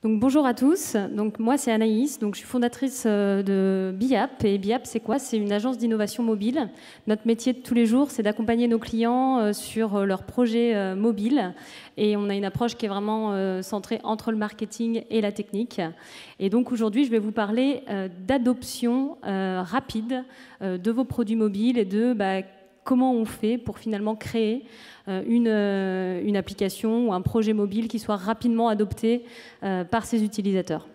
Donc, bonjour à tous. Donc, moi, c'est Anaïs. Donc, je suis fondatrice de BIAP. Et BIAP, c'est quoi? C'est une agence d'innovation mobile. Notre métier de tous les jours, c'est d'accompagner nos clients sur leurs projets mobiles. Et on a une approche qui est vraiment centrée entre le marketing et la technique. Et donc, aujourd'hui, je vais vous parler d'adoption rapide de vos produits mobiles et de comment on fait pour finalement créer une application ou un projet mobile qui soit rapidement adopté par ses utilisateurs.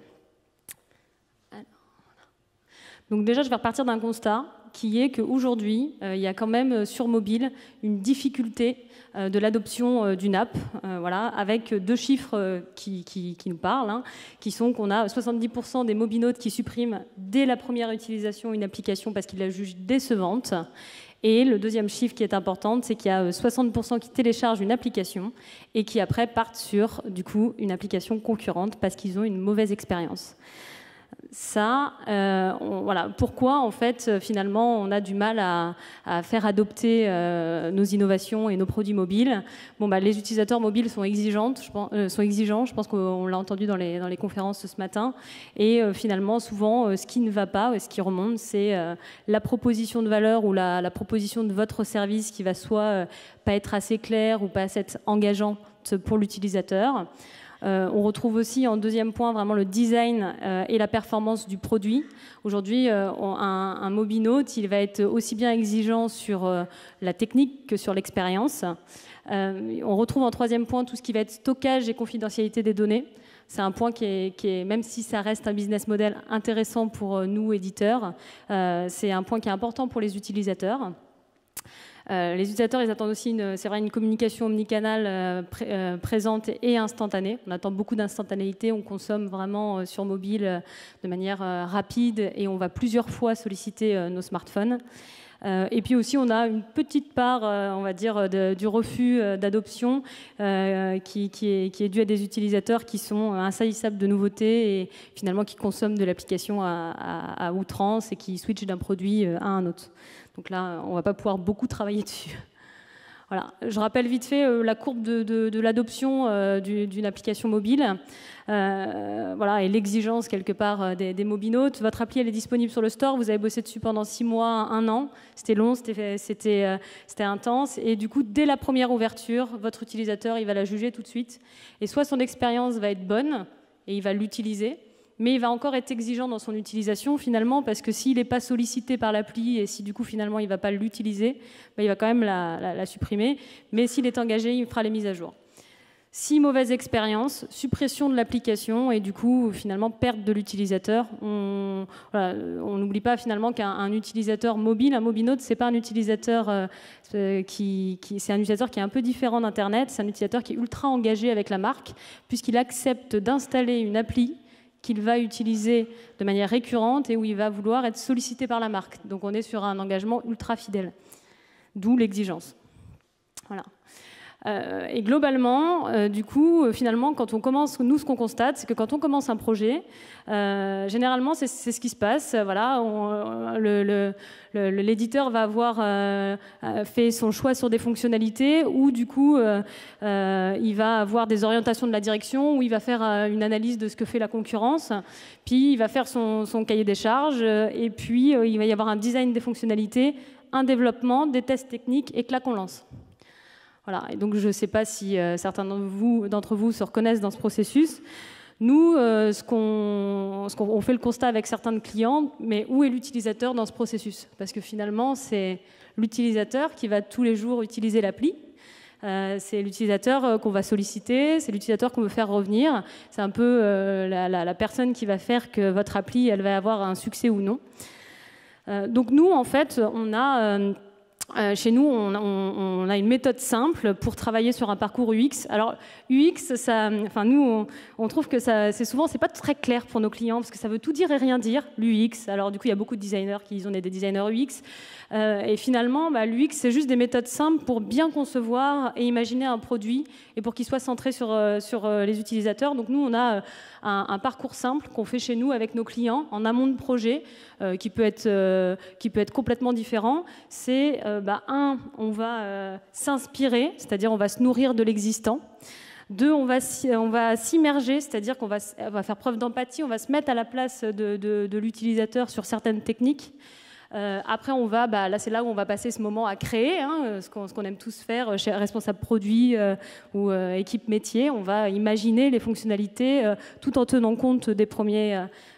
Donc déjà, je vais repartir d'un constat qui est qu'aujourd'hui, il y a quand même sur mobile une difficulté de l'adoption d'une app, voilà, avec deux chiffres qui nous parlent, qui sont qu'on a 70% des mobinautes qui suppriment dès la première utilisation une application parce qu'ils la jugent décevante. Et le deuxième chiffre qui est important, c'est qu'il y a 60% qui téléchargent une application et qui après partent sur, du coup, une application concurrente parce qu'ils ont une mauvaise expérience. Ça, voilà. Pourquoi, en fait, finalement, on a du mal à faire adopter nos innovations et nos produits mobiles. Bon, les utilisateurs mobiles sont exigeants. Je pense qu'on l'a entendu dans les conférences ce matin. Et finalement, souvent, ce qui ne va pas, ce qui remonte, c'est la proposition de valeur ou la proposition de votre service qui va soit pas être assez claire ou pas assez engageante pour l'utilisateur. On retrouve aussi en deuxième point vraiment le design et la performance du produit. Aujourd'hui, un mobinaute, il va être aussi bien exigeant sur la technique que sur l'expérience. On retrouve en troisième point tout ce qui va être stockage et confidentialité des données. C'est un point qui est, même si ça reste un business model intéressant pour nous, éditeurs, c'est un point qui est important pour les utilisateurs. Les utilisateurs, ils attendent aussi une communication omnicanale présente et instantanée. On attend beaucoup d'instantanéité, on consomme vraiment sur mobile de manière rapide et on va plusieurs fois solliciter nos smartphones. Et puis aussi, on a une petite part, on va dire, du refus d'adoption qui est dû à des utilisateurs qui sont insaisissables de nouveautés et finalement qui consomment de l'application à outrance et qui switchent d'un produit à un autre. Donc là, on ne va pas pouvoir beaucoup travailler dessus. Voilà. Je rappelle vite fait la courbe de l'adoption d'une application mobile voilà, et l'exigence quelque part des mobinautes. Votre appli, elle est disponible sur le store. Vous avez bossé dessus pendant 6 mois, 1 an. C'était long, c'était intense. Et du coup, dès la première ouverture, votre utilisateur, il va la juger tout de suite. Et soit son expérience va être bonne et il va l'utiliser, mais il va encore être exigeant dans son utilisation finalement parce que s'il n'est pas sollicité par l'appli et si du coup finalement il ne va pas l'utiliser, il va quand même la supprimer. Mais s'il est engagé, il fera les mises à jour. Si mauvaise expérience, suppression de l'application et du coup finalement perte de l'utilisateur. On n'oublie pas finalement qu'un utilisateur mobile, un mobinaute, c'est pas un utilisateur c'est un utilisateur qui est un peu différent d'Internet. C'est un utilisateur qui est ultra engagé avec la marque puisqu'il accepte d'installer une appli qu'il va utiliser de manière récurrente et où il va vouloir être sollicité par la marque. Donc on est sur un engagement ultra fidèle, d'où l'exigence. Voilà. Et globalement, du coup, finalement, quand on commence, nous, ce qu'on constate, c'est que quand on commence un projet, généralement, c'est ce qui se passe. Voilà, l'éditeur va avoir fait son choix sur des fonctionnalités, ou du coup, il va avoir des orientations de la direction, ou il va faire une analyse de ce que fait la concurrence, puis il va faire son cahier des charges, et puis il va y avoir un design des fonctionnalités, un développement, des tests techniques, et que là qu'on lance. Voilà. Et donc je ne sais pas si certains d'entre vous se reconnaissent dans ce processus. Nous, on fait le constat avec certains de clients, mais où est l'utilisateur dans ce processus? Parce que finalement, c'est l'utilisateur qui va tous les jours utiliser l'appli. C'est l'utilisateur qu'on va solliciter, c'est l'utilisateur qu'on veut faire revenir. C'est un peu la personne qui va faire que votre appli, elle va avoir un succès ou non. Donc nous, en fait, on a... chez nous, on a une méthode simple pour travailler sur un parcours UX. Alors, UX, nous, on trouve que c'est souvent, c'est pas très clair pour nos clients parce que ça veut tout dire et rien dire, l'UX. Alors, du coup, il y a beaucoup de designers qui disent on est des designers UX. Et finalement, l'UX, c'est juste des méthodes simples pour bien concevoir et imaginer un produit et pour qu'il soit centré sur les utilisateurs. Donc, nous, on a un parcours simple qu'on fait chez nous avec nos clients en amont de projet qui peut être complètement différent. C'est on va s'inspirer, c'est-à-dire on va se nourrir de l'existant. 2, on va s'immerger, c'est-à-dire qu'on va faire preuve d'empathie, on va se mettre à la place de l'utilisateur sur certaines techniques. Après, là c'est là où on va passer ce moment à créer, ce qu'on aime tous faire chez responsable produit ou équipe métier. On va imaginer les fonctionnalités tout en tenant compte des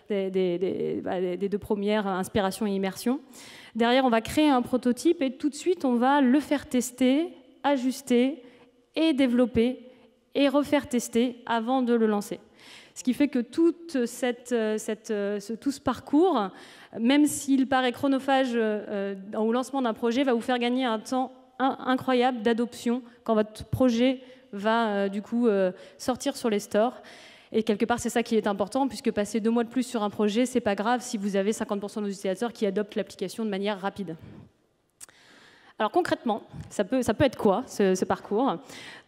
2 premières inspirations et immersions. Derrière, on va créer un prototype et tout de suite, on va le faire tester, ajuster et développer et refaire tester avant de le lancer. Ce qui fait que tout ce parcours, même s'il paraît chronophage au lancement d'un projet, va vous faire gagner un temps incroyable d'adoption quand votre projet va sortir sur les stores. Et quelque part, c'est ça qui est important, puisque passer 2 mois de plus sur un projet, c'est pas grave si vous avez 50% de vos utilisateurs qui adoptent l'application de manière rapide. Alors concrètement, ça peut être quoi ce parcours?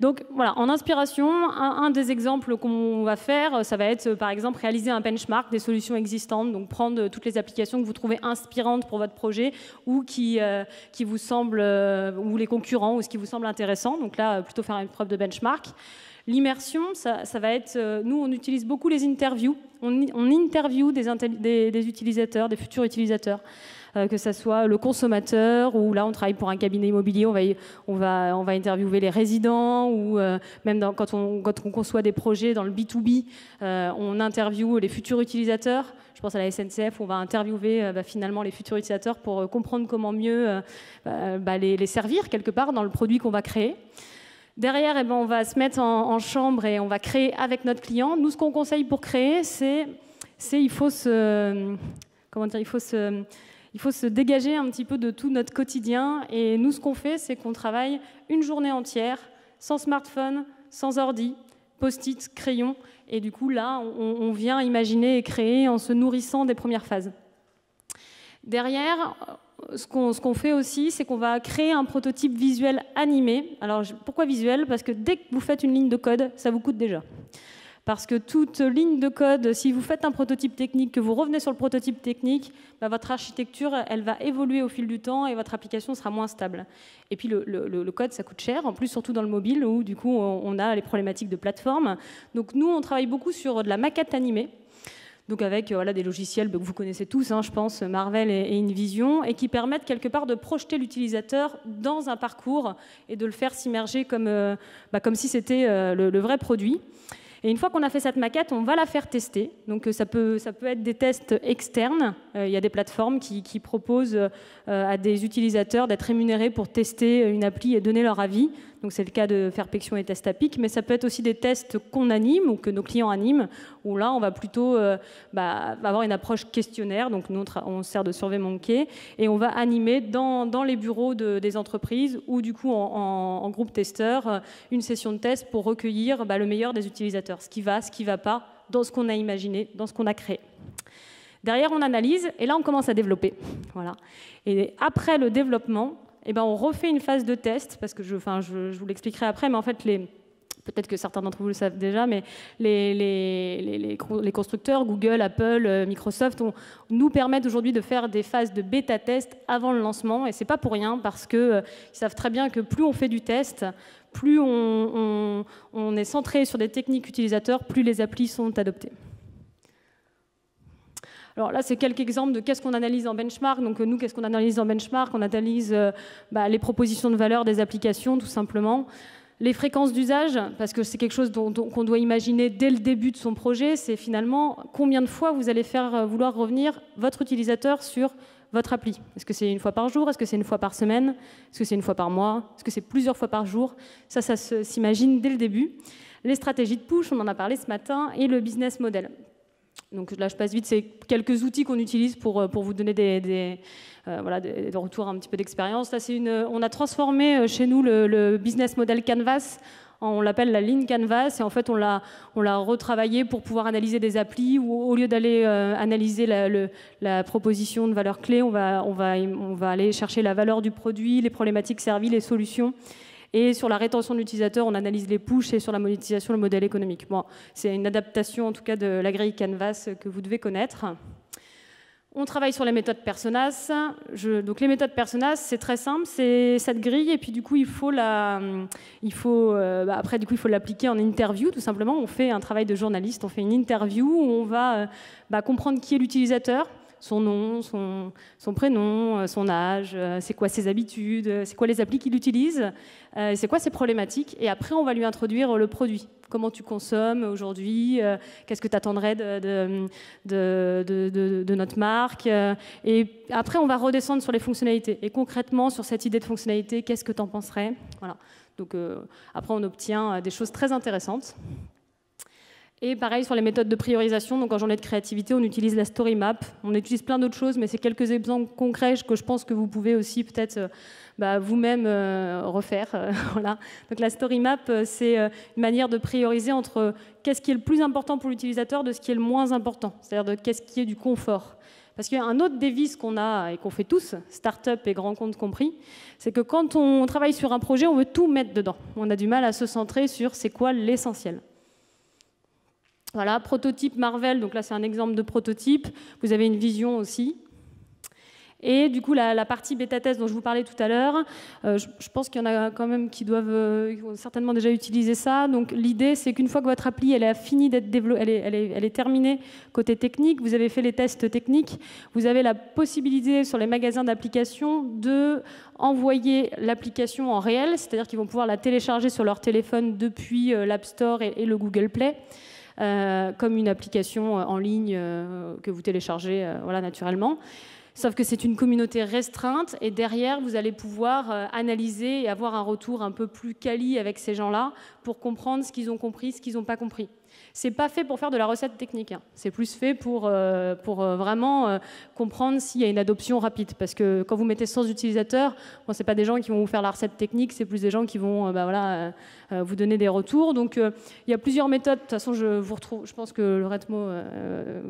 Donc voilà, en inspiration, un des exemples qu'on va faire, ça va être par exemple réaliser un benchmark des solutions existantes, donc prendre toutes les applications que vous trouvez inspirantes pour votre projet ou qui vous semblent, ou les concurrents, ou ce qui vous semble intéressant. Donc là, plutôt faire une preuve de benchmark. L'immersion, ça va être, nous on utilise beaucoup les interviews, on interview des utilisateurs, des futurs utilisateurs. Que ce soit le consommateur, ou là on travaille pour un cabinet immobilier, on va interviewer les résidents, ou même quand on conçoit des projets dans le B2B, on interviewe les futurs utilisateurs. Je pense à la SNCF, on va interviewer finalement les futurs utilisateurs pour comprendre comment mieux les servir quelque part dans le produit qu'on va créer. Derrière, on va se mettre en chambre et on va créer avec notre client. Nous, ce qu'on conseille pour créer, il faut se dégager un petit peu de tout notre quotidien. Et nous, ce qu'on fait, c'est qu'on travaille une journée entière, sans smartphone, sans ordi, post-it, crayon. Et du coup, là, on vient imaginer et créer en se nourrissant des premières phases. Derrière, ce qu'on fait aussi, c'est qu'on va créer un prototype visuel animé. Alors, pourquoi visuel? Parce que dès que vous faites une ligne de code, ça vous coûte déjà. Parce que toute ligne de code, si vous faites un prototype technique, que vous revenez sur le prototype technique, votre architecture, elle va évoluer au fil du temps et votre application sera moins stable. Et puis le code, ça coûte cher, en plus surtout dans le mobile, où du coup on a les problématiques de plateforme. Donc nous, on travaille beaucoup sur de la maquette animée. Donc avec des logiciels que vous connaissez tous, je pense, Marvel et InVision, et qui permettent quelque part de projeter l'utilisateur dans un parcours et de le faire s'immerger comme si c'était le vrai produit. Et une fois qu'on a fait cette maquette, on va la faire tester. Donc ça peut être des tests externes. Il y a des plateformes qui proposent à des utilisateurs d'être rémunérés pour tester une appli et donner leur avis. Donc c'est le cas de Fairpection et Testapic, mais ça peut être aussi des tests qu'on anime ou que nos clients animent, où là on va plutôt avoir une approche questionnaire. Donc nous on sert de SurveyMonkey et on va animer dans les bureaux des entreprises ou du coup en groupe testeur une session de test pour recueillir le meilleur des utilisateurs, ce qui va pas dans ce qu'on a imaginé, dans ce qu'on a créé. Derrière on analyse et là on commence à développer. Voilà. Et après le développement, on refait une phase de test, parce que je vous l'expliquerai après, mais en fait, peut-être que certains d'entre vous le savent déjà, mais les constructeurs, Google, Apple, Microsoft, nous permettent aujourd'hui de faire des phases de bêta-test avant le lancement, et c'est pas pour rien, parce qu'ils savent très bien que plus on fait du test, plus on est centré sur des techniques utilisateurs, plus les applis sont adoptées. Alors là, c'est quelques exemples de qu'est-ce qu'on analyse en benchmark. Donc nous, qu'est-ce qu'on analyse en benchmark? On analyse les propositions de valeur des applications, tout simplement. Les fréquences d'usage, parce que c'est quelque chose qu'on doit imaginer dès le début de son projet, c'est finalement combien de fois vous allez faire vouloir revenir votre utilisateur sur votre appli. Est-ce que c'est une fois par jour? Est-ce que c'est une fois par semaine? Est-ce que c'est une fois par mois? Est-ce que c'est plusieurs fois par jour? Ça s'imagine dès le début. Les stratégies de push, on en a parlé ce matin, et le business model. Donc là, je passe vite, c'est quelques outils qu'on utilise pour vous donner des retours un petit peu d'expérience. Là, on a transformé chez nous le business model Canvas, on l'appelle la ligne Canvas, et en fait, on l'a retravaillé pour pouvoir analyser des applis, où au lieu d'aller analyser la proposition de valeur clé, on va aller chercher la valeur du produit, les problématiques servies, les solutions. Et sur la rétention de l'utilisateur, on analyse les pushs, et sur la monétisation, le modèle économique. Bon, c'est une adaptation, en tout cas, de la grille Canvas que vous devez connaître. On travaille sur les méthodes personas. Donc les méthodes personas, c'est très simple, c'est cette grille, et puis du coup, il faut l'appliquer en interview, tout simplement. On fait un travail de journaliste, on fait une interview où on va comprendre qui est l'utilisateur, son nom, son prénom, son âge, c'est quoi ses habitudes, c'est quoi les applis qu'il utilise, c'est quoi ses problématiques, et après on va lui introduire le produit. Comment tu consommes aujourd'hui, qu'est-ce que tu attendrais de notre marque, et après on va redescendre sur les fonctionnalités, et concrètement sur cette idée de fonctionnalité, qu'est-ce que tu en penserais, voilà. Donc après on obtient des choses très intéressantes. Et pareil sur les méthodes de priorisation, donc en journée de créativité, on utilise la story map. On utilise plein d'autres choses, mais c'est quelques exemples concrets que je pense que vous pouvez aussi peut-être vous-même refaire. Voilà. Donc la story map, c'est une manière de prioriser entre qu'est-ce qui est le plus important pour l'utilisateur de ce qui est le moins important, c'est-à-dire de qu'est-ce qui est du confort. Parce qu'il y a un autre devise qu'on a et qu'on fait tous, start-up et grands comptes compris, c'est que quand on travaille sur un projet, on veut tout mettre dedans. On a du mal à se centrer sur c'est quoi l'essentiel. Voilà, prototype Marvel, donc là c'est un exemple de prototype, vous avez une vision aussi. Et du coup, la partie bêta-test dont je vous parlais tout à l'heure, je pense qu'il y en a quand même qui ont certainement déjà utilisé ça. Donc l'idée, c'est qu'une fois que votre appli elle a fini d'être développée, elle est terminée côté technique, vous avez fait les tests techniques, vous avez la possibilité sur les magasins d'applications de envoyer l'application en réel, c'est-à-dire qu'ils vont pouvoir la télécharger sur leur téléphone depuis l'App Store et le Google Play. Comme une application en ligne que vous téléchargez voilà, naturellement. Sauf que c'est une communauté restreinte et derrière, vous allez pouvoir analyser et avoir un retour un peu plus quali avec ces gens-là pour comprendre ce qu'ils ont compris, ce qu'ils n'ont pas compris. C'est pas fait pour faire de la recette technique, hein. C'est plus fait pour vraiment comprendre s'il y a une adoption rapide. Parce que quand vous mettez 100 utilisateurs, bon, c'est pas des gens qui vont vous faire la recette technique, c'est plus des gens qui vont vous donner des retours. Donc il y a plusieurs méthodes. De toute façon, je pense que Loretmo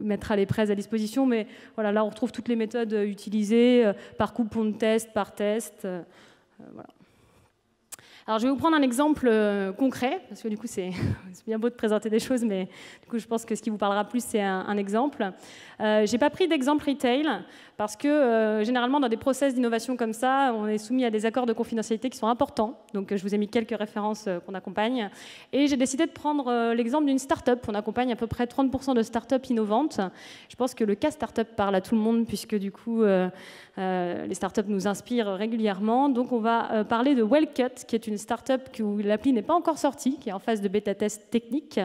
mettra les prêts à disposition. Mais voilà, là, on retrouve toutes les méthodes utilisées par coupon de test, par test. Voilà. Alors, je vais vous prendre un exemple concret, parce que du coup, c'est bien beau de présenter des choses, mais du coup, je pense que ce qui vous parlera plus, c'est un exemple. Je n'ai pas pris d'exemple retail, parce que généralement, dans des process d'innovation comme ça, on est soumis à des accords de confidentialité qui sont importants. Donc, je vous ai mis quelques références qu'on accompagne. Et j'ai décidé de prendre l'exemple d'une start-up. On accompagne à peu près 30% de start-up innovantes. Je pense que le cas start-up parle à tout le monde, puisque du coup, les start-up nous inspirent régulièrement. Donc, on va parler de Wellcut, qui est une start-up où l'appli n'est pas encore sortie, qui est en phase de bêta-test technique.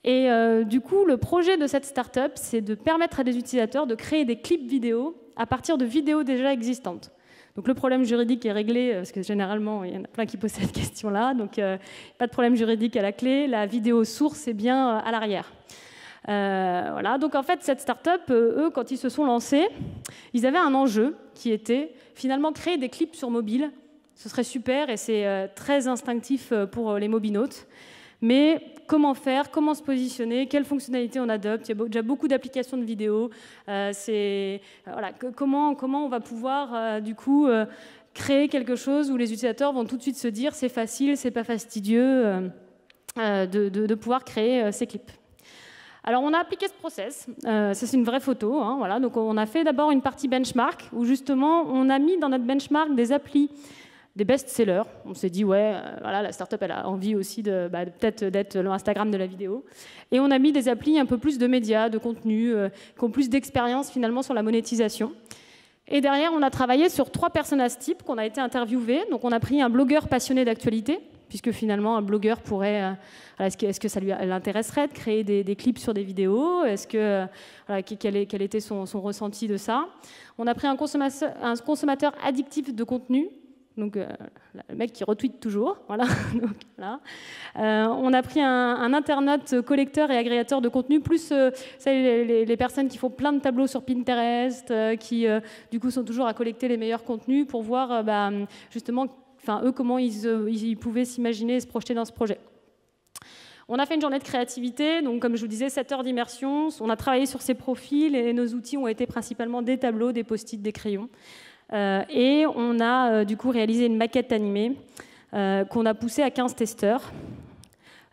Et du coup, le projet de cette start-up, c'est de permettre à des utilisateurs de créer des clips vidéo à partir de vidéos déjà existantes. Donc le problème juridique est réglé, parce que généralement, il y en a plein qui posent cette question-là. Donc pas de problème juridique à la clé, la vidéo source est bien à l'arrière. Voilà. Donc en fait, cette start-up, eux, quand ils se sont lancés, ils avaient un enjeu qui était finalement créer des clips sur mobile. Ce serait super et c'est très instinctif pour les mobinautes. Mais comment faire, comment se positionner, quelles fonctionnalités on adopte? Il y a déjà beaucoup d'applications de vidéo. Voilà, comment on va pouvoir du coup créer quelque chose où les utilisateurs vont tout de suite se dire c'est facile, c'est pas fastidieux de pouvoir créer ces clips. Alors on a appliqué ce process, ça c'est une vraie photo, hein, voilà. Donc on a fait d'abord une partie benchmark où justement on a mis dans notre benchmark des applis, des best-sellers. On s'est dit, ouais, voilà, la startup, elle a envie aussi peut-être d'être l'Instagram de la vidéo. Et on a mis des applis un peu plus de médias, de contenu, qui ont plus d'expérience finalement sur la monétisation. Et derrière, on a travaillé sur 3 personas types qu'on a été interviewés. Donc on a pris un blogueur passionné d'actualité, puisque finalement un blogueur pourrait, est-ce que ça l'intéresserait de créer des clips sur des vidéos, quel était son ressenti de ça. On a pris un consommateur addictif de contenu, donc le mec qui retweet toujours, voilà. Donc, voilà. On a pris un internaute collecteur et agrégateur de contenu, plus les personnes qui font plein de tableaux sur Pinterest, qui du coup sont toujours à collecter les meilleurs contenus pour voir justement, eux, comment ils pouvaient s'imaginer et se projeter dans ce projet. On a fait une journée de créativité, donc comme je vous disais, 7 heures d'immersion. On a travaillé sur ces profils et nos outils ont été principalement des tableaux, des post-it, des crayons. Et on a du coup réalisé une maquette animée qu'on a poussée à 15 testeurs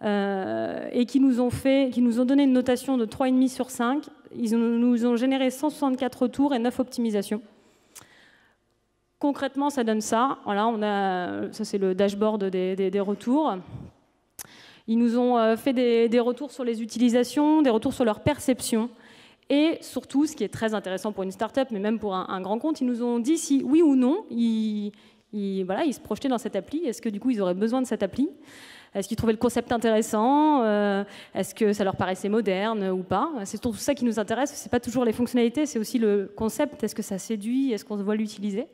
et qui nous ont donné une notation de 3,5 sur 5 Ils nous ont généré 164 retours et 9 optimisations. Concrètement, ça donne ça. Voilà, ça c'est le dashboard des retours. Ils nous ont fait des retours sur les utilisations, des retours sur leur perception. Et surtout, ce qui est très intéressant pour une start-up, mais même pour un grand compte, ils nous ont dit si oui ou non, ils se projetaient dans cette appli. Est-ce que du coup, ils auraient besoin de cette appli? Est-ce qu'ils trouvaient le concept intéressant? Est-ce que ça leur paraissait moderne ou pas? C'est tout ça qui nous intéresse. Ce n'est pas toujours les fonctionnalités, c'est aussi le concept. Est-ce que ça séduit? Est-ce qu'on se voit l'utiliser?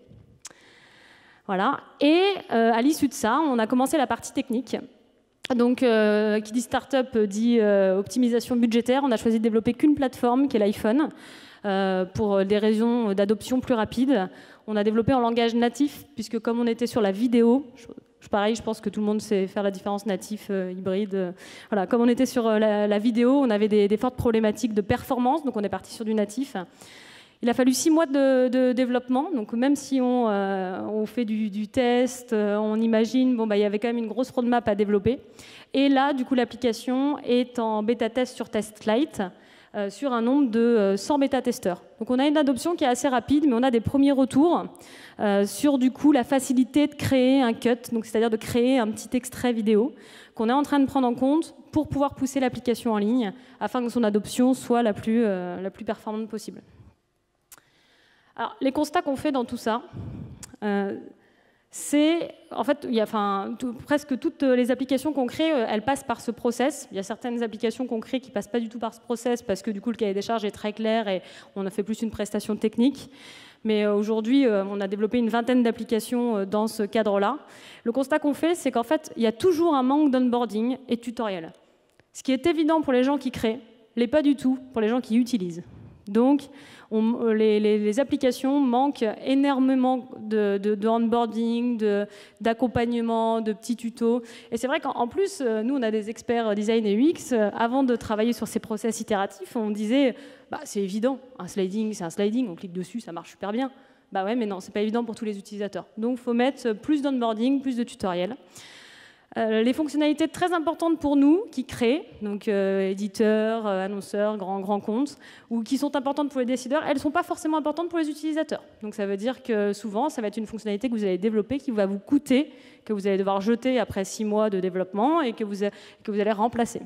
Voilà. Et à l'issue de ça, on a commencé la partie technique. Donc, qui dit startup dit optimisation budgétaire. On a choisi de développer qu'une plateforme, qui est l'iPhone, pour des raisons d'adoption plus rapides. On a développé en langage natif, puisque comme on était sur la vidéo, pareil, je pense que tout le monde sait faire la différence natif, hybride. Voilà, comme on était sur la vidéo, on avait des fortes problématiques de performance, donc on est parti sur du natif. Il a fallu 6 mois de développement, donc même si on fait du test, on imagine, il y avait quand même une grosse roadmap à développer. Et là, du coup, l'application est en bêta-test sur TestLite, sur un nombre de 100 bêta-testeurs. Donc on a une adoption qui est assez rapide, mais on a des premiers retours sur du coup la facilité de créer un cut, donc c'est-à-dire de créer un petit extrait vidéo qu'on est en train de prendre en compte pour pouvoir pousser l'application en ligne, afin que son adoption soit la plus performante possible. Alors, les constats qu'on fait dans tout ça, c'est, en fait, presque toutes les applications qu'on crée, elles passent par ce process. Il y a certaines applications qu'on crée qui ne passent pas du tout par ce process parce que du coup, le cahier des charges est très clair et on a fait plus une prestation technique. Mais aujourd'hui, on a développé une vingtaine d'applications dans ce cadre-là. Le constat qu'on fait, c'est qu'en fait, il y a toujours un manque d'onboarding et de tutoriel. Ce qui est évident pour les gens qui créent, l'est pas du tout pour les gens qui utilisent. Donc, les applications manquent énormément de onboarding, d'accompagnement, de petits tutos. Et c'est vrai qu'en plus, nous, on a des experts design et UX. Avant de travailler sur ces process itératifs, on disait, c'est évident, un sliding, c'est un sliding, on clique dessus, ça marche super bien. Bah ouais, mais non, c'est pas évident pour tous les utilisateurs. Donc, il faut mettre plus d'onboarding, plus de tutoriels. Les fonctionnalités très importantes pour nous qui créent, donc éditeurs, annonceurs, grands comptes, ou qui sont importantes pour les décideurs, elles ne sont pas forcément importantes pour les utilisateurs. Donc ça veut dire que souvent, ça va être une fonctionnalité que vous allez développer, qui va vous coûter, que vous allez devoir jeter après 6 mois de développement et que vous allez remplacer.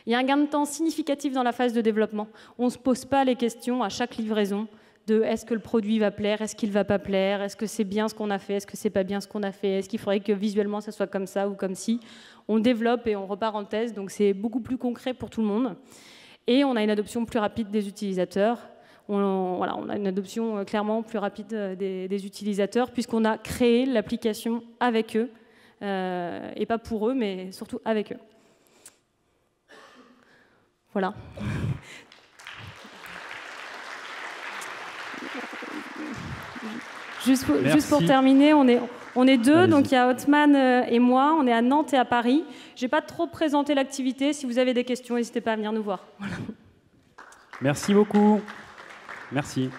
Il y a un gain de temps significatif dans la phase de développement. On ne se pose pas les questions à chaque livraison de est-ce que le produit va plaire, est-ce qu'il ne va pas plaire, est-ce que c'est bien ce qu'on a fait, est-ce que c'est pas bien ce qu'on a fait, est-ce qu'il faudrait que visuellement ça soit comme ça ou comme ci. On développe et on repart en test, donc c'est beaucoup plus concret pour tout le monde. Et on a une adoption plus rapide des utilisateurs. On a une adoption clairement plus rapide des utilisateurs puisqu'on a créé l'application avec eux, et pas pour eux, mais surtout avec eux. Voilà. Juste pour terminer, on est deux, donc il y a Othman et moi, on est à Nantes et à Paris. Je n'ai pas trop présenté l'activité, si vous avez des questions, n'hésitez pas à venir nous voir. Voilà. Merci beaucoup. Merci.